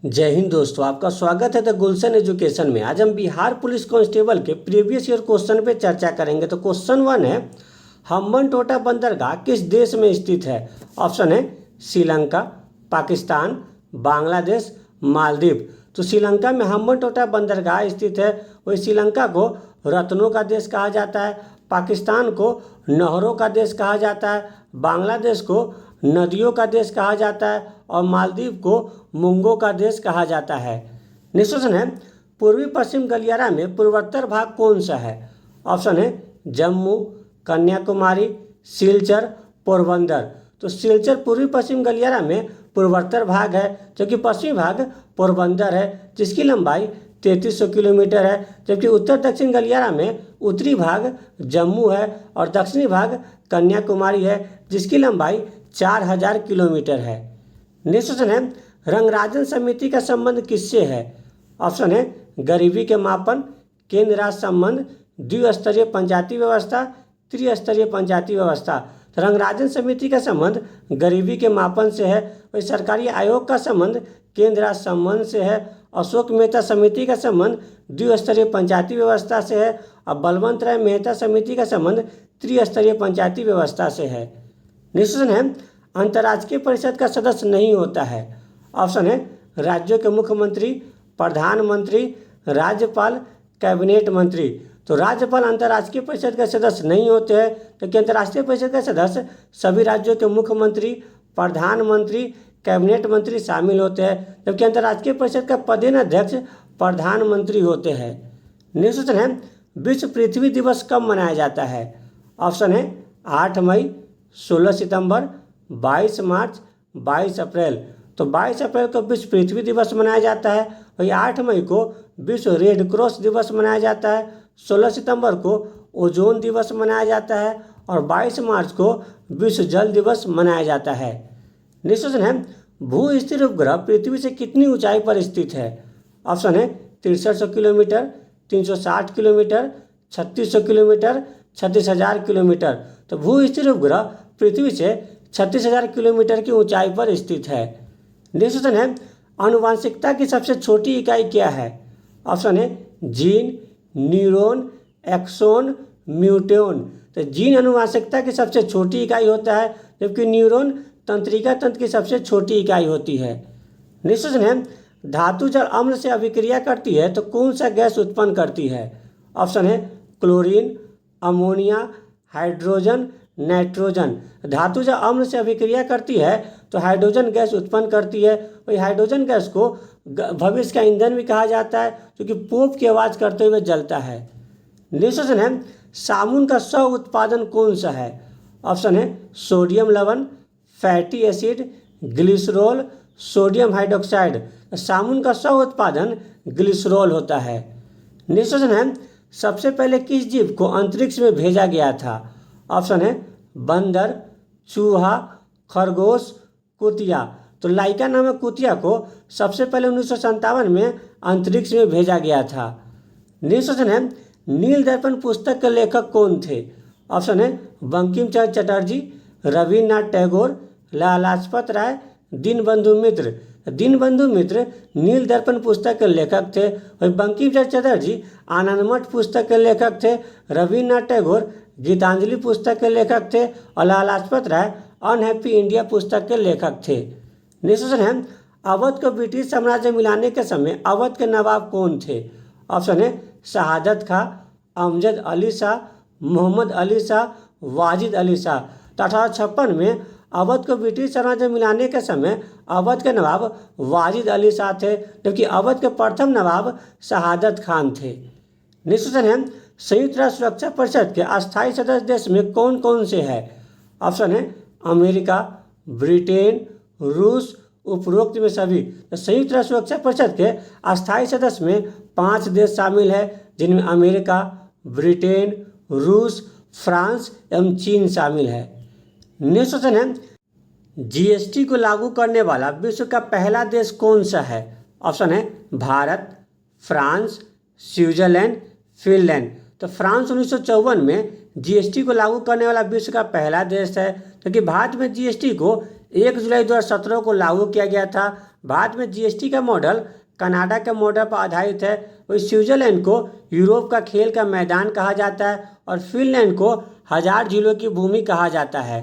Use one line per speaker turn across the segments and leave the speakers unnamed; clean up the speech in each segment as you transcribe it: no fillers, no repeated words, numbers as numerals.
जय हिंद दोस्तों, आपका स्वागत है द गुलशन एजुकेशन में। आज हम बिहार पुलिस कांस्टेबल के प्रीवियस ईयर क्वेश्चन पे चर्चा करेंगे। तो क्वेश्चन 1 है, हम्बनटोटा बंदरगाह किस देश में स्थित है? ऑप्शन है श्रीलंका, पाकिस्तान, बांग्लादेश, मालदीव। तो श्रीलंका में हम्बनटोटा बंदरगाह स्थित है। वही श्रीलंका को रत्नों का देश कहा जाता है, पाकिस्तान को नहरों का देश कहा जाता है, बांग्लादेश को नदियों का देश कहा जाता है और मालदीव को मूंगों का देश कहा जाता है। नेक्स्ट क्वेश्चन है, पूर्वी पश्चिम गलियारा में पूर्वोत्तर भाग कौन सा है? ऑप्शन है जम्मू, कन्याकुमारी, सिलचर, पोरबंदर। तो सिलचर पूर्वी पश्चिम गलियारा में पूर्वोत्तर भाग है, जबकि पश्चिमी भाग पोरबंदर है जिसकी लंबाई 3300 किलोमीटर है। जबकि उत्तर दक्षिण गलियारा में उत्तरी भाग जम्मू है और दक्षिणी भाग कन्याकुमारी है जिसकी लंबाई 4000 किलोमीटर है। नेक्स्ट क्वेश्चन है, रंगराजन समिति का संबंध किससे है? ऑप्शन है गरीबी के मापन, केंद्र राज्य संबंध, द्विस्तरीय पंचायती व्यवस्था, त्रिस्तरीय पंचायती व्यवस्था। तो रंगराजन समिति का संबंध गरीबी के मापन से है। वही सरकारी आयोग का संबंध केंद्र राज्य संबंध से है। अशोक मेहता समिति का संबंध द्विस्तरीय पंचायती व्यवस्था से है और बलवंत राय मेहता समिति का संबंध त्रिस्तरीय पंचायती व्यवस्था से है। नेक्स्ट क्वेश्चन है, अंतर्राज्यीय परिषद का सदस्य नहीं होता है। ऑप्शन है राज्यों के मुख्यमंत्री, प्रधानमंत्री, राज्यपाल, कैबिनेट मंत्री। तो राज्यपाल अंतर्राष्ट्रीय परिषद के सदस्य नहीं होते हैं, क्योंकि अंतर्राष्ट्रीय परिषद के सदस्य सभी राज्यों के मुख्यमंत्री, प्रधानमंत्री, कैबिनेट मंत्री शामिल होते हैं, जबकि अंतर्राष्ट्रीय परिषद का पदेन अध्यक्ष प्रधानमंत्री होते हैं। नेक्स्ट क्वेश्चन है, विश्व पृथ्वी दिवस कब मनाया जाता है? ऑप्शन है 8 मई, 16 सितंबर, 22 मार्च, 22 अप्रैल। तो 22 अप्रैल को विश्व पृथ्वी दिवस मनाया जाता है। वही 8 मई को विश्व रेड क्रॉस दिवस मनाया जाता है, 16 सितंबर को ओजोन दिवस मनाया जाता है और 22 मार्च को विश्व जल दिवस मनाया जाता है। नेक्स्ट क्वेश्चन है, भू स्थिर उपग्रह पृथ्वी से कितनी ऊंचाई पर स्थित है? ऑप्शन है 6300 किलोमीटर, 360 किलोमीटर, 3600 किलोमीटर, 36000 किलोमीटर। तो भू स्थिर उपग्रह पृथ्वी से 36000 किलोमीटर की ऊंचाई पर स्थित है। नेक्स्ट क्वेश्चन है, आनुवंशिकता की सबसे छोटी इकाई क्या है? ऑप्शन है जीन, न्यूरॉन, एक्सोन, म्यूटेन। तो जीन आनुवंशिकता की सबसे छोटी इकाई होता है, जबकि न्यूरॉन तंत्रिका तंत्र की सबसे छोटी इकाई होती है। नेक्स्ट क्वेश्चन है, धातु जल अम्ल से अभिक्रिया करती है तो कौन सा गैस उत्पन्न करती है? ऑप्शन है क्लोरीन, अमोनिया, हाइड्रोजन, नाइट्रोजन। धातु जब अम्ल से अभिक्रिया करती है तो हाइड्रोजन गैस उत्पन्न करती है। वही हाइड्रोजन गैस को भविष्य का ईंधन भी कहा जाता है, क्योंकि पोप की आवाज़ करते हुए जलता है। नेक्स्ट क्वेश्चन है, साबुन का सह उत्पादन कौन सा है? ऑप्शन है सोडियम लवण, fatty acid, glycerol, sodium hydroxide. साबुन का सह उत्पादन ग्लिसरॉल होता है। नेक्स्ट क्वेश्चन है, सबसे पहले किस जीव को अंतरिक्ष में भेजा गया था? ऑप्शन है बंदर, चूहा, खरगोश, कुतिया। तो लाइका नामक कुतिया को सबसे पहले 1957 में अंतरिक्ष में भेजा गया था। नेक्स्ट क्वेश्चन है, नील दर्पण पुस्तक के लेखक कौन थे? ऑप्शन है बंकिम चंद्र चटर्जी, रविन्द्रनाथ टैगोर, लाला लाजपत राय, दीनबंधु मित्र। दीनबंधु मित्र नील दर्पण पुस्तक के लेखक थे। वही बंकिम चंद्र चटर्जी आनंदमठ पुस्तक के लेखक थे, रविन्द्रनाथ टैगोर गीतांजलि पुस्तक के लेखक थे और लाला लाजपत राय अनहैप्पी इंडिया पुस्तक के लेखक थे। नेक्स्ट क्वेश्चन है, अवध को ब्रिटिश साम्राज्य मिलाने के समय अवध के नवाब कौन थे? ऑप्शन है शहादत खां, अमजद अली शाह, मोहम्मद अली शाह, वाजिद अली शाह। तो 1856 में अवध को ब्रिटिश साम्राज्य मिलाने के समय अवध के नवाब वाजिद अली शाह थे, जबकि अवध के प्रथम नवाब शहादत खान थे। नेक्स्ट क्वेश्चन है, संयुक्त राष्ट्र सुरक्षा परिषद के अस्थायी सदस्य देश में कौन कौन से हैं? ऑप्शन है अमेरिका, ब्रिटेन, रूस, उपरोक्त में सभी। तो संयुक्त राष्ट्र सुरक्षा परिषद के अस्थायी सदस्य में 5 देश शामिल है, जिनमें अमेरिका, ब्रिटेन, रूस, फ्रांस एवं चीन शामिल है। नेक्स्ट क्वेश्चन है, जीएसटी को लागू करने वाला विश्व का पहला देश कौन सा है? ऑप्शन है भारत, फ्रांस, स्विट्जरलैंड, फिनलैंड। तो फ्रांस 1954 में जीएसटी को लागू करने वाला विश्व का पहला देश है, क्योंकि भारत में जीएसटी को 1 जुलाई 2017 को लागू किया गया था भारत में जीएसटी का मॉडल कनाडा के मॉडल पर आधारित है। वही स्विट्जरलैंड को यूरोप का खेल का मैदान कहा जाता है और फिनलैंड को हजार झीलों की भूमि कहा जाता है।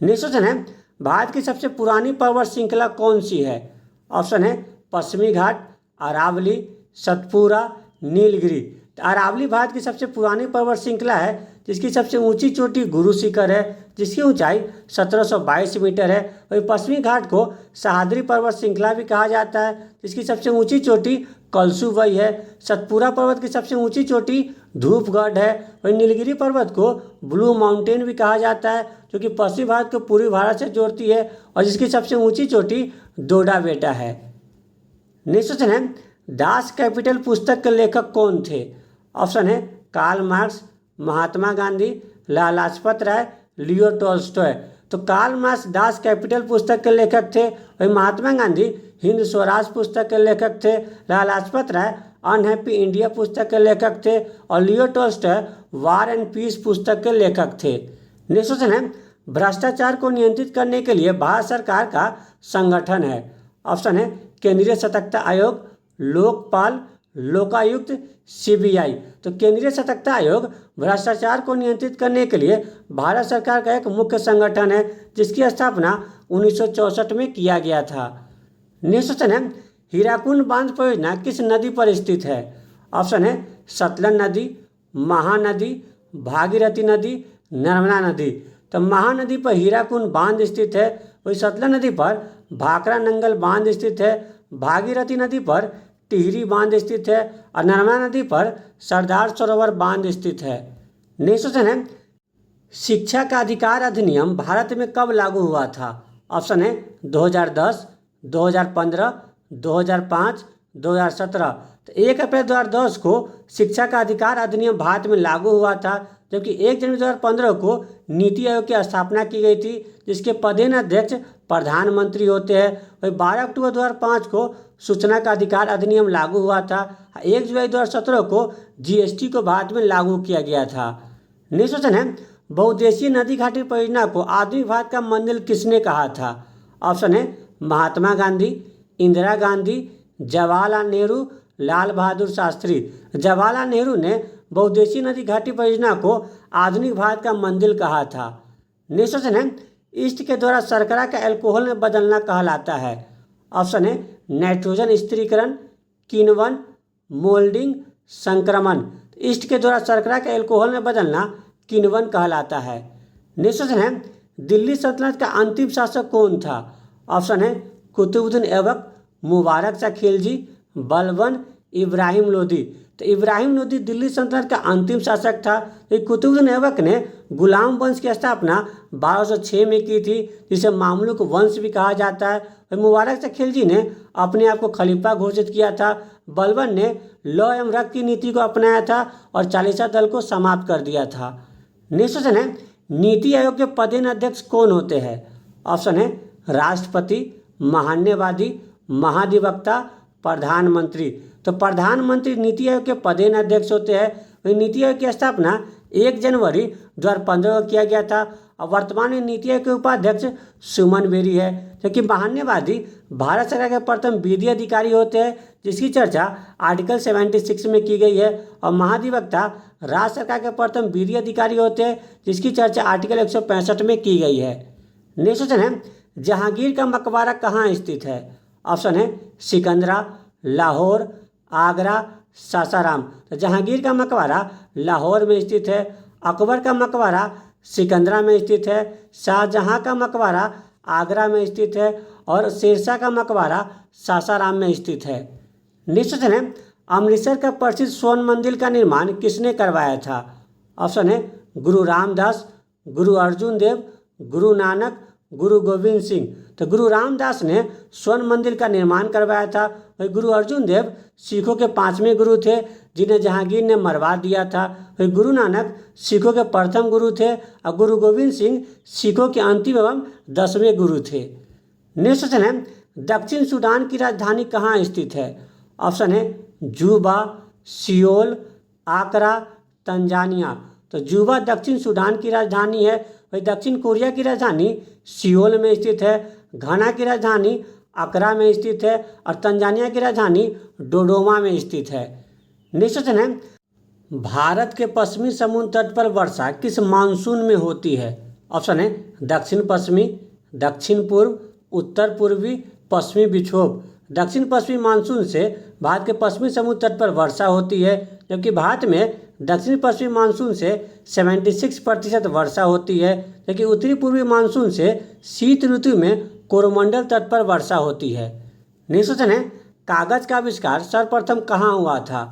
नेक्स्ट क्वेश्चन है, भारत की सबसे पुरानी पर्वत श्रृंखला कौन सी है? ऑप्शन है पश्चिमी घाट, अरावली, सतपुरा, नीलगिरी। तो अरावली भारत की सबसे पुरानी पर्वत श्रृंखला है जिसकी सबसे ऊंची चोटी गुरु शिखर है जिसकी ऊंचाई 1722 मीटर है। वही पश्चिमी घाट को सह्याद्री पर्वत श्रृंखला भी कहा जाता है जिसकी सबसे ऊंची चोटी कलसुवई है। सतपुरा पर्वत की सबसे ऊंची चोटी धूपगढ़ है। वही नीलगिरी पर्वत को ब्लू माउंटेन भी कहा जाता है जो कि पश्चिमी भारत को पूर्वी भारत से जोड़ती है और जिसकी सबसे ऊंची चोटी डोडा बेटा है। नेक्स्ट क्वेश्चन है, दास कैपिटल पुस्तक के लेखक कौन थे? ऑप्शन है कार्ल मार्क्स, महात्मा गांधी, लाला लाजपत राय, लियो टॉल्स्टॉय। तो कार्ल मार्क्स दास कैपिटल पुस्तक के लेखक थे। वही महात्मा गांधी हिंद स्वराज पुस्तक के लेखक थे। लाला लाजपत राय अनहैप्पी इंडिया पुस्तक के लेखक थे और Leo Tolstoy War and Peace पुस्तक के लेखक थे। नेक्स्ट क्वेश्चन है, भ्रष्टाचार को नियंत्रित करने के लिए भारत सरकार का संगठन है। ऑप्शन है केंद्रीय सतर्कता आयोग, लोकपाल, लोकायुक्त, सीबीआई। तो केंद्रीय सतर्कता आयोग भ्रष्टाचार को नियंत्रित करने के लिए भारत सरकार का एक मुख्य संगठन है जिसकी स्थापना 1964 में किया गया था। नेक्स्ट क्वेश्चन है, हीराकुंड बांध परियोजना किस नदी पर स्थित है? ऑप्शन है सतलज नदी, महानदी, भागीरथी नदी, नर्मदा नदी। तो महानदी पर हीराकुंड बांध स्थित है। वही सतलज नदी पर भाखड़ा नंगल बांध स्थित है। भागीरथी नदी पर टिहरी बांध स्थित है और नर्मदा नदी पर सरदार सरोवर बांध स्थित है। नेक्स्ट क्वेश्चन है, शिक्षा का अधिकार अधिनियम भारत में कब लागू हुआ था? ऑप्शन है 2010, 2015, 2005, 2017। तो 1 अप्रैल 2010 को शिक्षा का अधिकार अधिनियम भारत में लागू हुआ था जबकि 1 जनवरी 2015 को नीति आयोग की स्थापना की गई थी जिसके पदेन अध्यक्ष प्रधानमंत्री होते हैं। वही 12 अक्टूबर 2005 को सूचना का अधिकार अधिनियम लागू हुआ था। 1 जुलाई 2017 को जीएसटी को भारत में लागू किया गया था। नेक्स्ट क्वेश्चन है, बहुउद्देशीय नदी घाटी परियोजना को आधुनिक भारत का मंदिर किसने कहा था? ऑप्शन है महात्मा गांधी, इंदिरा गांधी, जवाहरलाल नेहरू, लाल बहादुर शास्त्री। जवाहरलाल नेहरू ने बहुउद्देशीय नदी घाटी परियोजना को आधुनिक भारत का मंदिर कहा था। नेक्स्ट क्वेश्चन है, ईस्ट के द्वारा शर्करा का अल्कोहल में बदलना कहलाता है। ऑप्शन है नाइट्रोजन स्थिरीकरण, किण्वन, मोल्डिंग, संक्रमण। ईस्ट के द्वारा शर्करा के अल्कोहल में बदलना किण्वन कहलाता है। नेक्स्ट क्वेश्चन है, दिल्ली सल्तनत का अंतिम शासक कौन था? ऑप्शन है कुतुबुद्दीन ऐबक, मुबारक शाह खिलजी, बलबन, इब्राहिम लोदी। तो इब्राहिम लोदी दिल्ली सल्तनत का अंतिम शासक था। कुतुबुद्दीन ऐबक ने गुलाम वंश की स्थापना 1206 में की थी जिसे मामलुक वंश भी कहा जाता है। मुबारक शाह खिलजी ने अपने आप को खलीफा घोषित किया था। बलबन ने लॉ एवं रक्त की नीति को अपनाया था और चालीसा दल को समाप्त कर दिया था। नेक्स्ट क्वेश्चन है, नीति आयोग के पदेन अध्यक्ष कौन होते हैं? ऑप्शन है राष्ट्रपति, महान्यवादी, महाधिवक्ता, प्रधानमंत्री। तो प्रधानमंत्री नीति आयोग के पदेन अध्यक्ष होते हैं। वही नीति आयोग की स्थापना 1 जनवरी 2015 को किया गया था और वर्तमान में नीति आयोग के उपाध्यक्ष सुमन बेरी है। जबकि महान्यवादी भारत सरकार के प्रथम विधि अधिकारी होते हैं जिसकी चर्चा आर्टिकल 76 में की गई है और महाधिवक्ता राज्य सरकार के प्रथम विधि अधिकारी होते हैं जिसकी चर्चा आर्टिकल 165 में की गई है। नेक्स्ट क्वेश्चन है, जहांगीर का मकबरा कहाँ स्थित है? ऑप्शन है सिकंदरा, लाहौर, आगरा, सासाराम। तो जहांगीर का मकबरा लाहौर में स्थित है। अकबर का मकबरा सिकंदरा में स्थित है। शाहजहां का मकबरा आगरा में स्थित है और शेरशाह का मकबरा सासाराम में स्थित है। नेक्स्ट क्वेश्चन है, अमृतसर का प्रसिद्ध स्वर्ण मंदिर का निर्माण किसने करवाया था? ऑप्शन है गुरु रामदास, गुरु अर्जुन देव, गुरु नानक, गुरु गोविंद सिंह। तो गुरु रामदास ने स्वर्ण मंदिर का निर्माण करवाया था। वही गुरु अर्जुन देव सिखों के 5वें गुरु थे जिन्हें जहांगीर ने मरवा दिया था। वही गुरु नानक सिखों के प्रथम गुरु थे और गुरु गोविंद सिंह सिखों के अंतिम एवं 10वें गुरु थे। नेक्स्ट क्वेश्चन है, दक्षिण सूडान की राजधानी कहाँ स्थित है? ऑप्शन है जूबा, सियोल, आकरा, तंजानिया। तो जूबा दक्षिण सूडान की राजधानी है। वही दक्षिण कोरिया की राजधानी सियोल में स्थित है। घाना की राजधानी अकरा में स्थित है और तंजानिया की राजधानी डोडोमा में स्थित है। नेक्स्ट क्वेश्चन है, भारत के पश्चिमी समुद्र तट पर वर्षा किस मानसून में होती है? ऑप्शन है दक्षिण पश्चिमी, दक्षिण पूर्व, उत्तर पूर्वी, पश्चिमी विक्षोभ। दक्षिण पश्चिमी मानसून से भारत के पश्चिमी समुद्र तट पर वर्षा होती है, जबकि भारत में दक्षिण पश्चिमी मानसून से 76% वर्षा होती है, जबकि उत्तरी पूर्वी मानसून से शीत ऋतु में कोरोमंडल तट पर वर्षा होती है। नेक्स्ट क्वेश्चन है, कागज का आविष्कार सर्वप्रथम कहाँ हुआ था?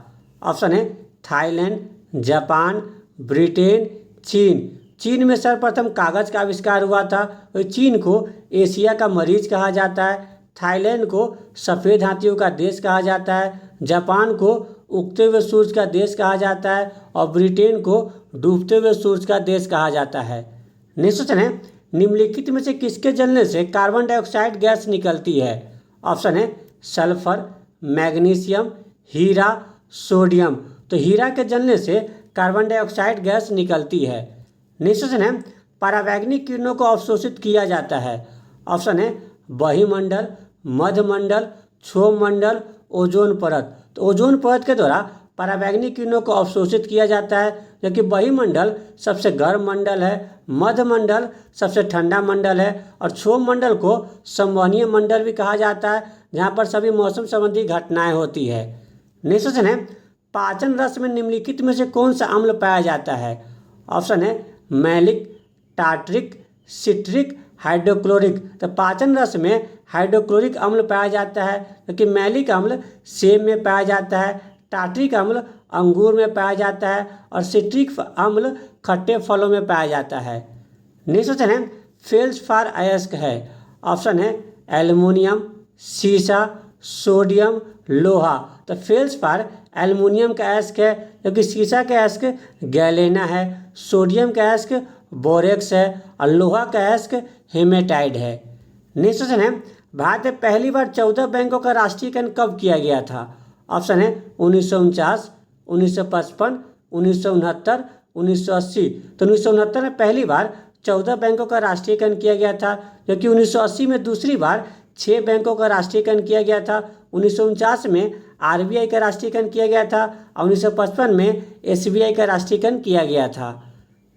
ऑप्शन है थाईलैंड, जापान, ब्रिटेन, चीन। चीन में सर्वप्रथम कागज का आविष्कार हुआ था। और चीन को एशिया का मरीज कहा जाता है, थाईलैंड को सफ़ेद हाथियों का देश कहा जाता है, जापान को उगते हुए सूरज का देश कहा जाता है और ब्रिटेन को डूबते हुए सूरज का देश कहा जाता है। नेक्स्ट क्वेश्चन है, निम्नलिखित में से किसके जलने से कार्बन डाइऑक्साइड गैस निकलती है? ऑप्शन है सल्फर, मैग्नीशियम, हीरा, सोडियम। तो हीरा के जलने से कार्बन डाइऑक्साइड गैस निकलती है। नेक्स्ट क्वेश्चन है, परावैंगनिक किरणों को अवशोषित किया जाता है। ऑप्शन है बहिमंडल, मध्यमंडल, क्षोभमंडल, ओजोन परत। तो ओजोन परत के द्वारा परावैंगनिक किरणों को अवशोषित किया जाता है, जबकि बहिमंडल सबसे गर्म मंडल है, मध्यमंडल सबसे ठंडा मंडल है और क्षोभमंडल को संवहनीय मंडल भी कहा जाता है, जहाँ पर सभी मौसम संबंधी घटनाएं होती है। नेक्स्ट क्वेश्चन है, पाचन रस में निम्नलिखित में से कौन सा अम्ल पाया जाता है? ऑप्शन है मैलिक, टार्ट्रिक, सिट्रिक, हाइड्रोक्लोरिक। तो पाचन रस में हाइड्रोक्लोरिक अम्ल पाया जाता है, क्योंकि मैलिक अम्ल सेब में पाया जाता है, टार्ट्रिक अम्ल अंगूर में पाया जाता है और सिट्रिक अम्ल खट्टे फलों में पाया जाता है। नेक्स्ट क्वेश्चन है, फेल्सपार अयस्क है। ऑप्शन है एल्युमिनियम, सीसा, सोडियम, लोहा। तो फेल्सपार एल्युमिनियम का अयस्क है, जबकि सीसा का अयस्क गैलेना है, सोडियम का अयस्क बोरेक्स है और लोहा का अयस्क हेमेटाइड है। नेक्स्ट क्वेश्चन है, भारत में पहली बार 14 बैंकों का राष्ट्रीयकरण कब किया गया था? ऑप्शन है 1949, 1955, 1969, 1980। तो 1969 में पहली बार 14 बैंकों का राष्ट्रीयकरण किया गया था, जबकि 1980 में दूसरी बार 6 बैंकों का राष्ट्रीयकरण किया गया था। 1949 में आरबीआई का राष्ट्रीयकरण किया गया था और 1955 में एसबीआई का राष्ट्रीयकरण किया गया था।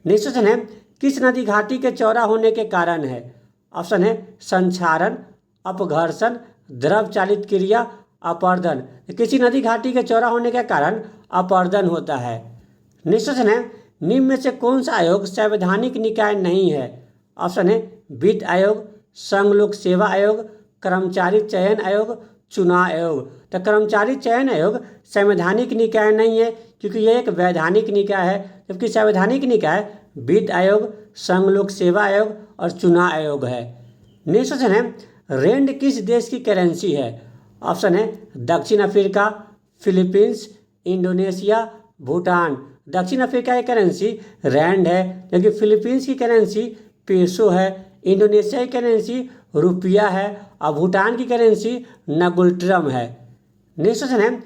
नेक्स्ट क्वेश्चन है, किस नदी घाटी के चौड़ा होने के कारण है? ऑप्शन है संक्षारण, अपघर्षण, द्रव चालित क्रिया, अपरदन। किसी नदी घाटी के चौड़ा होने के कारण अपरदन होता है। नेक्स्ट क्वेश्चन है, निम्न में से कौन सा आयोग संवैधानिक निकाय नहीं है? ऑप्शन है वित्त आयोग, संघ लोक सेवा आयोग, कर्मचारी चयन आयोग, चुनाव आयोग। तो कर्मचारी चयन आयोग संवैधानिक निकाय नहीं है, क्योंकि यह एक वैधानिक निकाय है, जबकि संवैधानिक निकाय वित्त आयोग, संघ लोक सेवा आयोग और चुनाव आयोग है। नेक्स्ट क्वेश्चन है, रैंड किस देश की करेंसी है? ऑप्शन है दक्षिण अफ्रीका, फिलीपींस, इंडोनेशिया, भूटान। दक्षिण अफ्रीका की करेंसी रैंड है, जबकि फिलीपींस की करेंसी पेसो है, इंडोनेशिया की करेंसी रुपया है और भूटान की करेंसी नगुल्ट्रम है। नेक्स्ट क्वेश्चन है,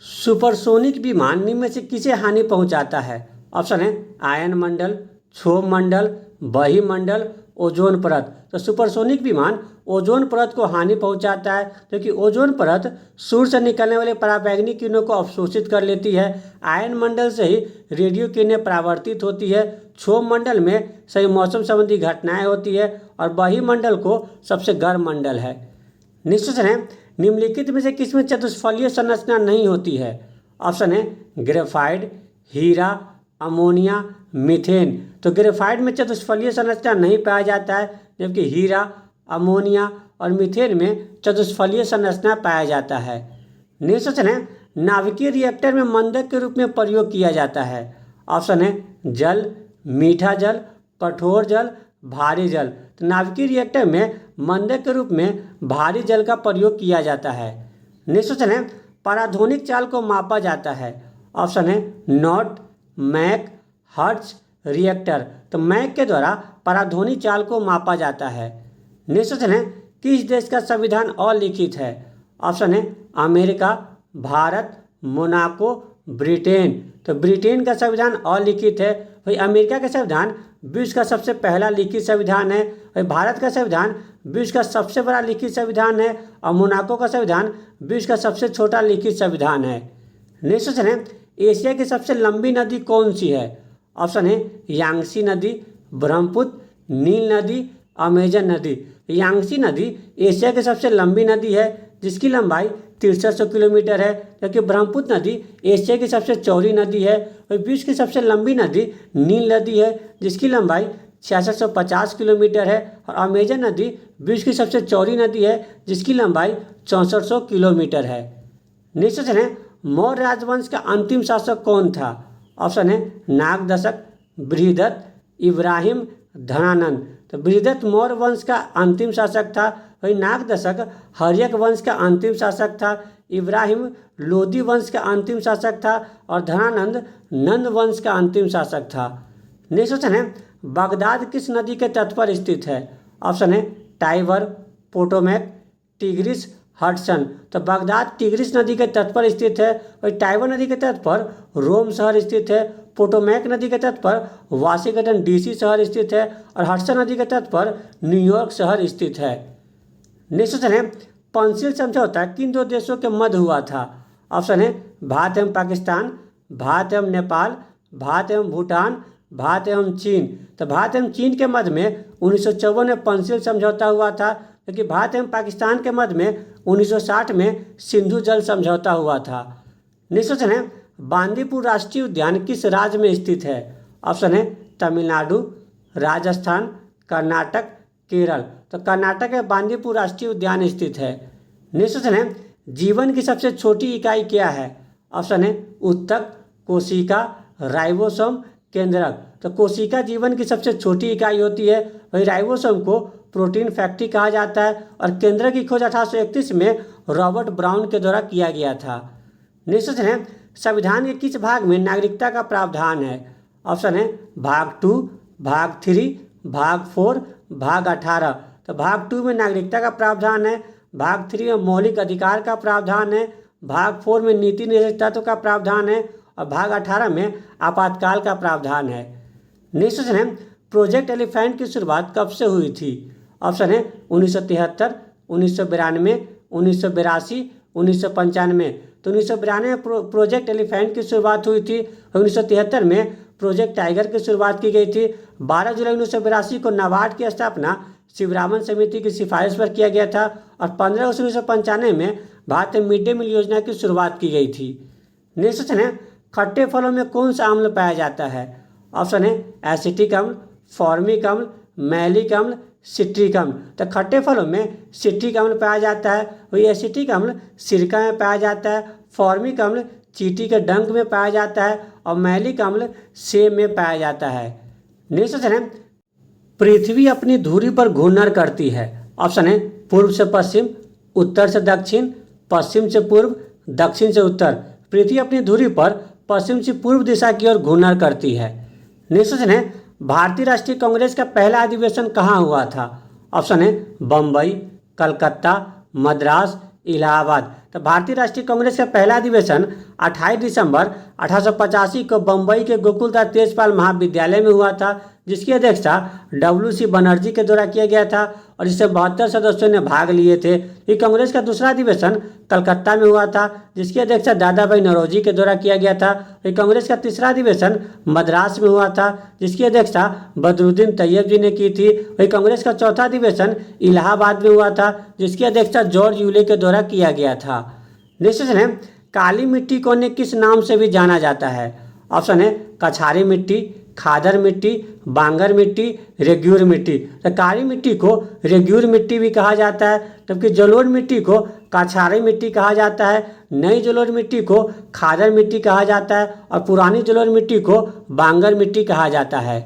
सुपरसोनिक विमान निम्न में से किसे हानि पहुंचाता है? ऑप्शन है आयन मंडल, क्षोभ मंडल, बहिमंडल, ओजोन परत। तो सुपरसोनिक विमान ओजोन परत को हानि पहुंचाता है, क्योंकि ओजोन परत सूर्य से निकलने वाले परावैंगनिक किरणों को अवशोषित कर लेती है। आयन मंडल से ही रेडियो किरणें परावर्तित होती है, क्षोभ मंडल में सही मौसम संबंधी घटनाएं होती है और बहिमंडल को सबसे गर्म मंडल है। नेक्स्ट क्वेश्चन है, निम्नलिखित में से किसमें चतुष्फलीय संरचना नहीं होती है? ऑप्शन है ग्रेफाइट, हीरा, अमोनिया, मीथेन। तो ग्रेफाइट में चतुष्फलीय संरचना नहीं पाया जाता है, जबकि हीरा, अमोनिया और मीथेन में चतुष्फलीय संरचना पाया जाता है। नेक्स्ट क्वेश्चन है, नाभिकीय रिएक्टर में मंदक के रूप में प्रयोग किया जाता है। ऑप्शन है जल, मीठा जल, कठोर जल, भारी जल। तो नाभिकीय रिएक्टर में मंदक के रूप में भारी जल का प्रयोग किया जाता है। नेक्स्ट क्वेश्चन है, पराध्वनिक चाल को मापा जाता है। ऑप्शन है नॉट, मैक, हर्ट्ज, रिएक्टर। तो मैक के द्वारा पराध्वनि चाल को मापा जाता है। नेक्स्ट क्वेश्चन है, किस देश का संविधान अलिखित है? ऑप्शन है अमेरिका, भारत, मोनाको, ब्रिटेन। तो ब्रिटेन का संविधान अलिखित है। वही अमेरिका का संविधान विश्व का सबसे पहला लिखित संविधान है। वही भारत का संविधान विश्व का सबसे बड़ा लिखित संविधान है और मोनाको का संविधान विश्व का सबसे छोटा लिखित संविधान है। नेक्स्ट क्वेश्चन है, एशिया की सबसे लंबी नदी कौन सी है? ऑप्शन है यांगसी नदी, ब्रह्मपुत्र, नील नदी, अमेजन नदी। यांगसी नदी एशिया की सबसे लंबी नदी है जिसकी लंबाई 6300 किलोमीटर है, जबकि ब्रह्मपुत्र नदी एशिया की सबसे चौड़ी नदी है। और विश्व की सबसे लंबी नदी नील नदी है जिसकी लंबाई 6650 किलोमीटर है। और अमेजन नदी विश्व की सबसे चौड़ी नदी है जिसकी लंबाई 6400 किलोमीटर है। नेक्स्ट क्वेश्चन है, मौर्य राजवंश का अंतिम शासक कौन था? ऑप्शन है नागदशक, बृहदत्त, इब्राहिम, धनानंद। तो बृहदत्त मौर्य वंश का अंतिम शासक था, वही नागदशक हर्यक वंश का अंतिम शासक था, इब्राहिम लोदी वंश का अंतिम शासक था और धनानंद नंद वंश का अंतिम शासक था। नेक्स्ट क्वेश्चन है, बगदाद किस नदी के तट पर स्थित है? ऑप्शन है टाइबर, पोटोमैक, टिग्रिस, हडसन। तो बगदाद टिग्रिस नदी के तट पर स्थित है। वही टाइबर नदी के तट पर रोम शहर स्थित है, पोटोमैक नदी के तट पर वाशिंगटन डीसी शहर स्थित है और हडसन नदी के तट पर न्यूयॉर्क शहर स्थित है। नेक्स्ट क्वेश्चन है, पंसिल समझौता किन दो देशों के मध्य हुआ था? ऑप्शन है भारत एवं पाकिस्तान, भारत एवं नेपाल, भारत एवं भूटान, भारत एवं चीन। तो भारत एवं चीन के मध्य में 1954 में पंसिल समझौता हुआ था, क्योंकि भारत एवं पाकिस्तान के मध्य में 1960 में सिंधु जल समझौता हुआ था। नेक्स्ट क्वेश्चन है, बांदीपुर राष्ट्रीय उद्यान किस राज्य में स्थित है? ऑप्शन है तमिलनाडु, राजस्थान, कर्नाटक, केरल। तो कर्नाटक में बांदीपुर राष्ट्रीय उद्यान स्थित है। नेक्स्ट क्वेश्चन है, जीवन की सबसे छोटी इकाई क्या है? ऑप्शन है उत्तक, कोशिका, राइबोसोम, केंद्रक। तो कोशिका जीवन की सबसे छोटी इकाई होती है, वही राइबोसोम को प्रोटीन फैक्ट्री कहा जाता है और केंद्रक की खोज 1831 में रॉबर्ट ब्राउन के द्वारा किया गया था। नेक्स्ट क्वेश्चन है, संविधान के किस भाग में नागरिकता का प्रावधान है? ऑप्शन है भाग 2, भाग 3, भाग 4, भाग 18। तो भाग 2 में नागरिकता का प्रावधान है, भाग 3 में मौलिक अधिकार का प्रावधान है, भाग 4 में नीति निर्देशक तत्व का प्रावधान है और भाग 18 में आपातकाल का प्रावधान है। नेक्स्ट क्वेश्चन है, प्रोजेक्ट एलिफेंट की शुरुआत कब से हुई थी? ऑप्शन है 1973, 1992, 1982, 1995। तो 1992 में प्रोजेक्ट एलिफेंट की शुरुआत हुई थी। 1973 में प्रोजेक्ट टाइगर की शुरुआत की गई थी। 12 जुलाई 1982 को नाबार्ड की स्थापना शिवरामन समिति की सिफारिश पर किया गया था और 15 अगस्त 1995 में भारत में मिड डे मील योजना की शुरुआत की गई थी। नेक्स्ट क्वेश्चन है, खट्टे फलों में कौन सा अम्ल पाया जाता है? ऑप्शन है एसिटिक अम्ल, फॉर्मिक अम्ल, मैलिक अम्ल, सिट्रिक अम्ल। तो खट्टे फलों में सिट्रिक अम्ल पाया जाता है, वही एसिटिक अम्ल सिरका में पाया जाता है, फॉर्मिक अम्ल चींटी के डंक में पाया जाता है और मैलिक अम्ल सेब में पाया जाता है। नेक्स्ट क्वेश्चन है, पृथ्वी अपनी धुरी पर घूर्णन करती है। ऑप्शन है पूर्व से पश्चिम, उत्तर से दक्षिण, पश्चिम से पूर्व, दक्षिण से उत्तर। पृथ्वी अपनी धुरी पर पश्चिम से पूर्व दिशा की ओर घूर्णन करती है। नेक्स्ट क्वेश्चन है, भारतीय राष्ट्रीय कांग्रेस का पहला अधिवेशन कहाँ हुआ था? ऑप्शन है बम्बई, कलकत्ता, मद्रास, इलाहाबाद। तो भारतीय राष्ट्रीय कांग्रेस का पहला अधिवेशन 28 दिसंबर 1885 को बम्बई के गोकुलदास तेजपाल महाविद्यालय में हुआ था, जिसकी अध्यक्षता WC बनर्जी के द्वारा किया गया था और इससे 72 सदस्यों ने भाग लिए थे। ये कांग्रेस का दूसरा अधिवेशन कलकत्ता में हुआ था, जिसकी अध्यक्षता दादा भाई नौरोजी के द्वारा किया गया था। ये कांग्रेस का तीसरा अधिवेशन मद्रास में हुआ था, जिसकी अध्यक्षता बदरुद्दीन तैयब जी ने की थी। वही कांग्रेस का चौथा अधिवेशन इलाहाबाद में हुआ था, जिसकी अध्यक्षता जॉर्ज यूले के द्वारा किया गया था। नेक्स्ट क्वेश्चन है, काली मिट्टी को अन्य किस नाम से भी जाना जाता है? ऑप्शन है कछारी मिट्टी, खादर मिट्टी, बांगर मिट्टी, रेग्यूर मिट्टी। तो काली मिट्टी को रेग्यूर मिट्टी भी कहा जाता है, जबकि जलोढ़ मिट्टी को कछारी मिट्टी कहा जाता है। नई जलोढ़ मिट्टी को खादर मिट्टी कहा जाता है और पुरानी जलोढ़ मिट्टी को बांगर मिट्टी कहा जाता है।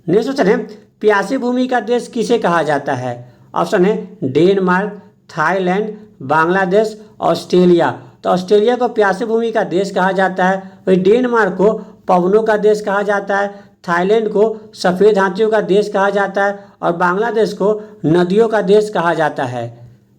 नेक्स्ट क्वेश्चन है, प्यासी भूमि का देश किसे कहा जाता है? ऑप्शन है डेनमार्क, थाईलैंड, बांग्लादेश, ऑस्ट्रेलिया। तो ऑस्ट्रेलिया को प्यासी भूमि का देश कहा जाता है, वही डेनमार्क को पवनों का देश कहा जाता है, थाईलैंड को सफ़ेद हाथियों का देश कहा जाता है और बांग्लादेश को नदियों का देश कहा जाता है।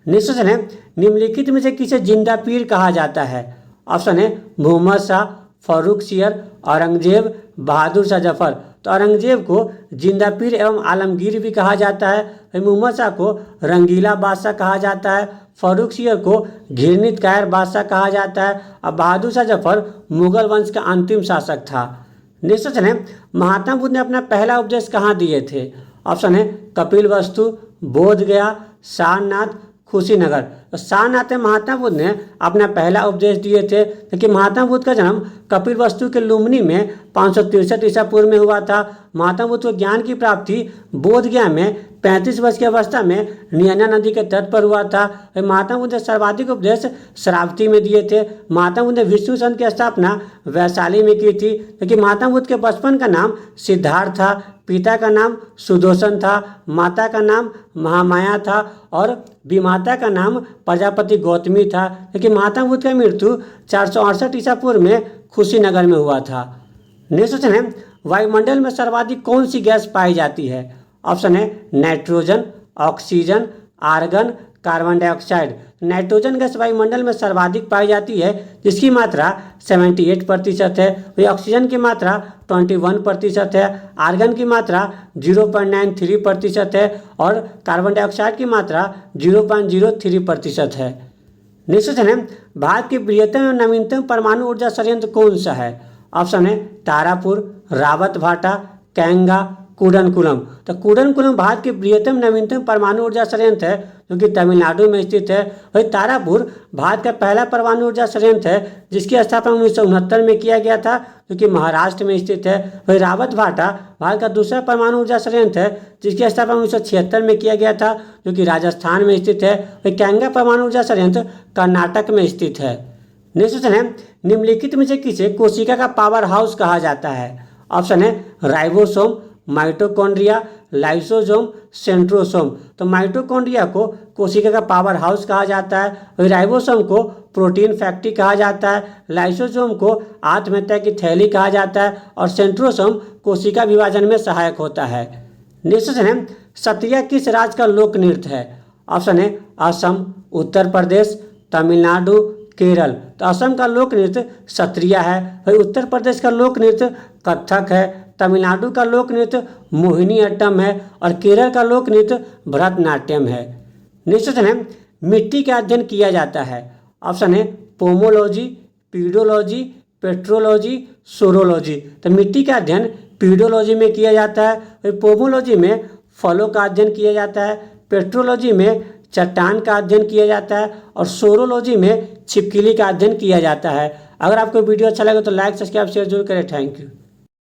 नेक्स्ट क्वेश्चन है, निम्नलिखित में से किसे जिंदा पीर कहा जाता है? ऑप्शन है मोहम्मद शाह, फर्रुख सियर, औरंगजेब, बहादुर शाह जफर। तो औरंगजेब को जिंदा पीर एवं आलमगीर भी कहा जाता है। मुहम्मद शाह को रंगीला बादशाह कहा जाता है। फारूक सियर को घृणित कायर बादशाह कहा जाता है। और बहादुर शाह जफर मुगल वंश का अंतिम शासक था। नेक्स्ट क्वेश्चन है, महात्मा बुद्ध ने अपना पहला उपदेश कहाँ दिए थे? ऑप्शन है कपिल वस्तु, बोध गया, सारनाथ, कुशीनगर। तो सारनाथ में महात्मा बुद्ध ने अपना पहला उपदेश दिए थे, क्योंकि महात्मा बुद्ध का जन्म कपिल वस्तु के लुम्बिनी में 563 ईसा पूर्व में हुआ था। महात्मा बुद्ध को ज्ञान की प्राप्ति बोध गया में 35 वर्ष की अवस्था में नियना नदी के तट पर हुआ था। महात्मा बुद्ध ने सर्वाधिक उपदेश श्रावस्ती में दिए थे। महात्मा बुद्ध ने विष्णु संघ की स्थापना वैशाली में की थी, क्योंकि महात्मा बुद्ध के बचपन का नाम सिद्धार्थ था, पिता का नाम सुदोषण था, माता का नाम महामाया था और विमाता का नाम प्रजापति गौतमी था, क्योंकि महात्मा बुद्ध का मृत्यु 468 ईसा पूर्व में कुशीनगर में हुआ था। नेक्स्ट क्वेश्चन है, वायुमंडल में सर्वाधिक कौन सी गैस पाई जाती है? ऑप्शन है nitrogen, oxygen, argon, carbon dioxide. Nitrogen gas वायुमंडल में सर्वाधिक पाई जाती है, जिसकी मात्रा 78% है। वही ऑक्सीजन की मात्रा 21% है, आर्गन की मात्रा 0.93% है और कार्बन डाइऑक्साइड की मात्रा 0.03% है। नेक्स्ट क्वेश्चन है, भारत के बृहत्तम एवं नवीनतम परमाणु ऊर्जा संयंत्र कौन सा है? ऑप्शन है तारापुर, रावत भाटा, कैंगा, कूडनकुलम। तो कूडनकुलम भारत के बृहत्तम नवीनतम परमाणु ऊर्जा संयंत्र है, जो कि तमिलनाडु में स्थित है। वही तारापुर भारत का पहला परमाणु ऊर्जा संयंत्र है, जिसकी स्थापना 1969 में किया गया था, जो कि महाराष्ट्र में स्थित है। वही रावत भाटा भारत का दूसरा परमाणु ऊर्जा संयंत्र है, जिसकी स्थापना 1976 में किया गया था, जो कि राजस्थान में स्थित है। वही कैंगा परमाणु ऊर्जा संयंत्र कर्नाटक में स्थित है। नेक्स्ट क्वेश्चन है, निम्नलिखित में से किसे कोशिका का पावर हाउस कहा जाता है? ऑप्शन है राइबोसोम, माइटोकॉन्ड्रिया, लाइसोसोम, सेंट्रोसोम। तो माइटोकॉन्ड्रिया को कोशिका का पावर हाउस कहा जाता है। वही राइबोसोम को प्रोटीन फैक्ट्री कहा जाता है, लाइसोसोम को आत्महत्या की थैली कहा जाता है और सेंट्रोसोम कोशिका विभाजन में सहायक होता है। नेक्स्ट क्वेश्चन है, सत्रिया किस राज्य का लोक नृत्य है? ऑप्शन है असम, उत्तर प्रदेश, तमिलनाडु, केरल। तो असम का लोक नृत्य सत्रिया है। वही उत्तर प्रदेश का लोक नृत्य कथक है, तमिलनाडु का लोक नृत्य मोहिनी अट्टम है और केरल का लोक नृत्य भरतनाट्यम है। नेक्स्ट क्वेश्चन है, मिट्टी का अध्ययन किया जाता है? ऑप्शन है पोमोलॉजी, पीडोलॉजी, पेट्रोलॉजी, सोरोलॉजी। तो मिट्टी का अध्ययन पीडोलॉजी में किया जाता है। पोमोलॉजी में फलों का अध्ययन किया जाता है, पेट्रोलॉजी में चट्टान का अध्ययन किया जाता है और सोरोलॉजी में छिपकली का अध्ययन किया जाता है। अगर आपको वीडियो अच्छा लगे तो लाइक, सब्सक्राइब, शेयर जरूर करें। Thank you.